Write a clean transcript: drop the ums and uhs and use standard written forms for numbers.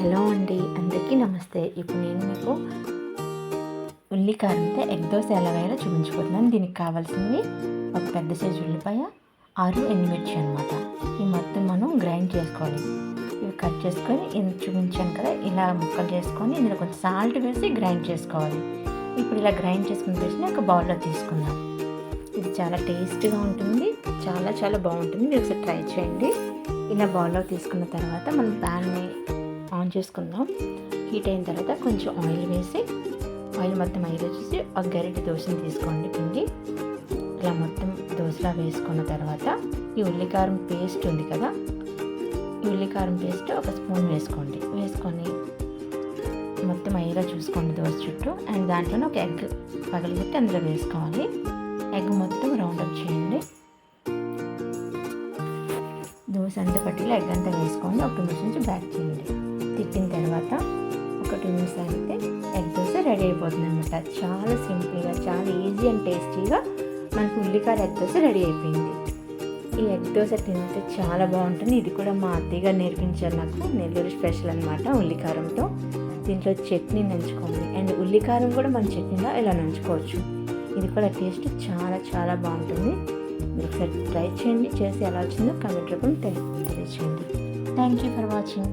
Hello అండి, అందరికీ నమస్తే. ఇప్పుడు నేను మీకు ఉల్లి కారంతో ఎగ్ దోశ ఎలా వేయాలో చూపించబోతున్నాను. దీనికి కావాల్సినవి ఒక పెద్ద సైజు ఉల్లిపాయ, 6 ఎండుమిర్చి అనమాట. ఈ మొత్తం మనం గ్రైండ్ చేసుకోవాలి. ఇవి కట్ చేసుకొని చూపించాను కదా, ఇలా ముక్కలు చేసుకొని ఇందులో కొంచెం సాల్ట్ వేసి గ్రైండ్ చేసుకోవాలి. ఇప్పుడు ఇలా గ్రైండ్ చేసుకుని వేసి ఒక బౌల్లో తీసుకుందాం. ఇది చాలా టేస్ట్గా ఉంటుంది, చాలా బాగుంటుంది. మీరు ఒకసారి ట్రై చేయండి. ఇలా బౌల్లో తీసుకున్న తర్వాత మనం ప్యాన్ని ఆన్ చేసుకుందాం. హీట్ అయిన తర్వాత కొంచెం ఆయిల్ వేసి, ఆయిల్ మొత్తం ఆయిల్ వచ్చేసి ఒక గరిటె దోశని తీసుకోండి పిండి. ఇలా మొత్తం దోశలా వేసుకున్న తర్వాత ఈ ఉల్లికారం పేస్ట్ ఉంది కదా, ఈ ఉల్లికారం పేస్ట్ ఒక స్పూన్ వేసుకోండి. వేసుకొని మొత్తం అయ్యేలా చూసుకోండి దోశ చుట్టూ. అండ్ దాంట్లోనే ఒక ఎగ్ పగలగొట్టి అందులో వేసుకోవాలి. ఎగ్ మొత్తం రౌండప్ చేయండి. దోశ అంతా పట్టిలో ఎగ్ అంతా వేసుకోండి. ఒక 2 నిమిషం నుంచి బ్యాక్ చేయండి. తిప్పిన తర్వాత ఒక 2 నిమిషాలు అయితే ఎగ్ దోశ రెడీ అయిపోతుంది అనమాట. చాలా సింపుల్గా, చాలా ఈజీ అండ్ టేస్టీగా మనకు ఉల్లికార ఎగ్ దోశ రెడీ అయిపోయింది. ఈ ఎగ్ దోశ తింటే చాలా బాగుంటుంది. ఇది కూడా మా అత్తయ్య గారు నేర్పించారు నాకు. నెల్లూరు స్పెషల్ అనమాట ఉల్లికారంతో. దీంట్లో చట్నీ నంచుకోండి. అండ్ ఉల్లికారం కూడా మన చట్నీలో ఇలా నంచుకోవచ్చు. ఇది కూడా టేస్ట్ చాలా బాగుంటుంది. మీరు ఒకసారి ట్రై చేయండి. చేసి ఎలా వచ్చిందో కామెంట్ రూపంలో తెలియచేయండి. Thank you for watching.